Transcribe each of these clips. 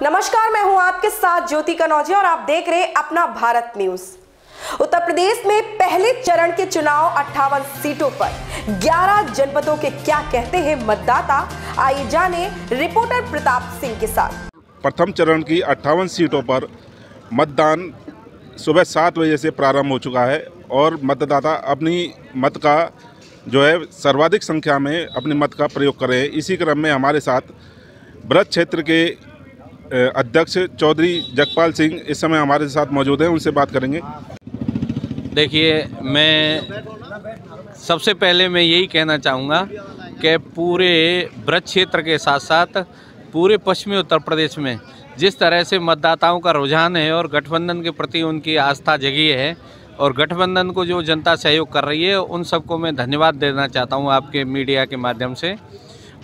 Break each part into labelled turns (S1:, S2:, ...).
S1: नमस्कार, मैं हूं आपके साथ ज्योति कनौजिया और आप देख रहे हैं अपना भारत न्यूज। उत्तर प्रदेश में पहले चरण के चुनाव 58 सीटों पर 11 जनपदों के क्या कहते हैं मतदाता, आइए जाने रिपोर्टर प्रताप सिंह के साथ।
S2: प्रथम चरण की 58 सीटों पर मतदान सुबह 7 बजे से प्रारंभ हो चुका है और मतदाता अपनी मत का जो है सर्वाधिक संख्या में अपने मत का प्रयोग कर रहे हैं। इसी क्रम में हमारे साथ ब्रज क्षेत्र के अध्यक्ष चौधरी जगपाल सिंह इस समय हमारे साथ मौजूद हैं, उनसे बात करेंगे।
S3: देखिए, मैं सबसे पहले मैं यही कहना चाहूँगा कि पूरे ब्रज क्षेत्र के साथ साथ पूरे पश्चिमी उत्तर प्रदेश में जिस तरह से मतदाताओं का रुझान है और गठबंधन के प्रति उनकी आस्था जगी है और गठबंधन को जो जनता सहयोग कर रही है, उन सबको मैं धन्यवाद देना चाहता हूँ आपके मीडिया के माध्यम से।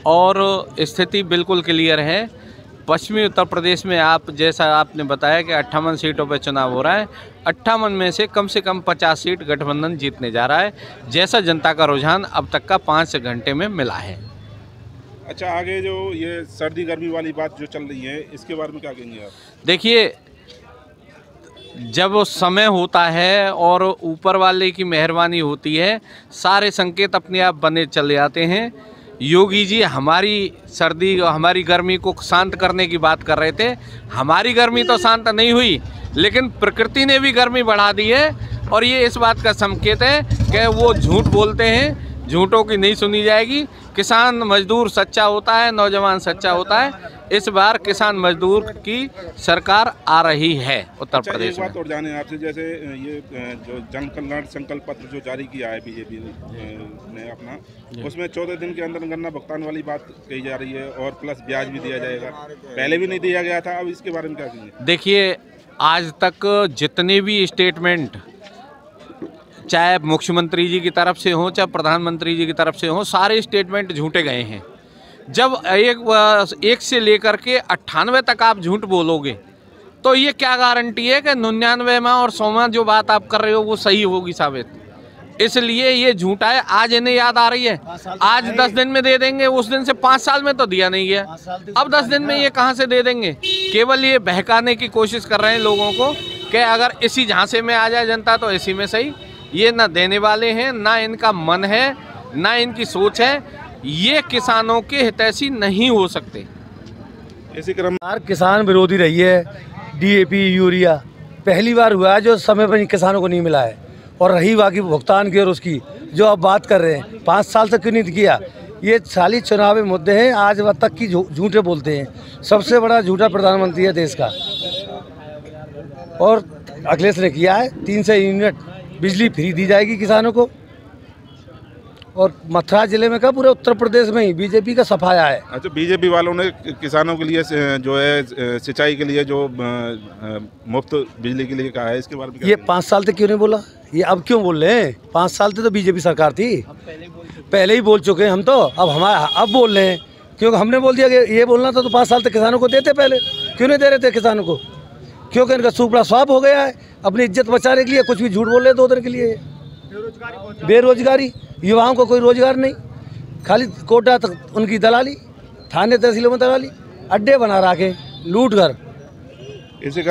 S3: और स्थिति बिल्कुल क्लियर है। पश्चिमी उत्तर प्रदेश में आप जैसा आपने बताया कि 58 सीटों पर चुनाव हो रहा है, 58 में से कम 50 सीट गठबंधन जीतने जा रहा है, जैसा जनता का रुझान अब तक का 5 घंटे में मिला है।
S2: अच्छा, आगे जो ये सर्दी गर्मी वाली बात जो चल रही है, इसके बारे में क्या कहेंगे आप?
S3: देखिए, जब वो समय होता है और ऊपर वाले की मेहरबानी होती है, सारे संकेत अपने आप बने चले आते हैं। योगी जी हमारी सर्दी हमारी गर्मी को शांत करने की बात कर रहे थे। हमारी गर्मी तो शांत नहीं हुई, लेकिन प्रकृति ने भी गर्मी बढ़ा दी है और ये इस बात का संकेत है कि वो झूठ बोलते हैं, झूठों की नहीं सुनी जाएगी। किसान मजदूर सच्चा होता है, नौजवान सच्चा होता है। इस बार किसान मजदूर की सरकार आ रही है उत्तर प्रदेश में।
S2: एक बात और जाने आपसे, जैसे ये जो जन कल्याण संकल्प पत्र जो जारी किया है बीजेपी ने अपना, उसमें 14 दिन के अंदर गन्ना भुगतान वाली बात कही जा रही है और प्लस ब्याज भी दिया जाएगा। पहले भी नहीं दिया गया था, अब इसके बारे में क्या कहेंगे?
S3: देखिए, आज तक जितने भी स्टेटमेंट चाहे मुख्यमंत्री जी की तरफ से हो चाहे प्रधानमंत्री जी की तरफ से हो, सारे स्टेटमेंट झूठे गए हैं। जब एक से लेकर के 98 तक आप झूठ बोलोगे तो ये क्या गारंटी है कि 99वां और 100वां जो बात आप कर रहे हो वो सही होगी साबित। इसलिए ये झूठा है। आज इन्हें याद आ रही है, आज 10 दिन में दे देंगे, उस दिन से 5 साल में तो दिया नहीं है, अब 10 दिन में ये कहाँ से दे देंगे? केवल ये बहकाने की कोशिश कर रहे हैं लोगों को कि अगर इसी झांसे में आ जाए जनता तो इसी में सही। ये ना देने वाले हैं, ना इनका मन है, ना इनकी सोच है। ये किसानों के हितैषी नहीं हो सकते।
S2: इसी क्रम
S4: किसान विरोधी रही है। डीएपी यूरिया पहली बार हुआ है जो समय पर किसानों को नहीं मिला है। और रही बाकी भुगतान की और उसकी जो आप बात कर रहे हैं, 5 साल से क्यों नहीं किया? ये साली चुनावी मुद्दे हैं, आज तक की झूठे बोलते हैं। सबसे बड़ा झूठा प्रधानमंत्री है देश का और अखिलेश ने किया है। 300 यूनिट बिजली फ्री दी जाएगी किसानों को। और मथुरा जिले में का पूरे उत्तर प्रदेश में ही बीजेपी का सफाया है।
S2: अच्छा, बीजेपी वालों ने किसानों के लिए जो है सिंचाई के लिए जो मुफ्त बिजली के लिए कहा है, इसके बारे में
S4: ये 5 साल तक क्यों नहीं बोला? ये अब क्यों बोल रहे हैं? 5 साल तक तो बीजेपी सरकार थी, पहले ही बोल चुके हैं हम तो। अब बोल रहे हैं क्योंकि हमने बोल दिया कि ये बोलना था तो 5 साल तक किसानों को देते। पहले क्यों नहीं दे रहे थे किसानों को? क्योंकि इनका सुपड़ा स्वाप हो गया है। अपनी इज्जत बचाने के लिए कुछ भी झूठ बोल रहे 2 दिन के लिए। बेरोजगारी, युवाओं को कोई रोजगार नहीं, खाली कोटा तक उनकी दलाली, थाने तहसीलों में दलाली, अड्डे बना रखे लूट कर।
S2: इसी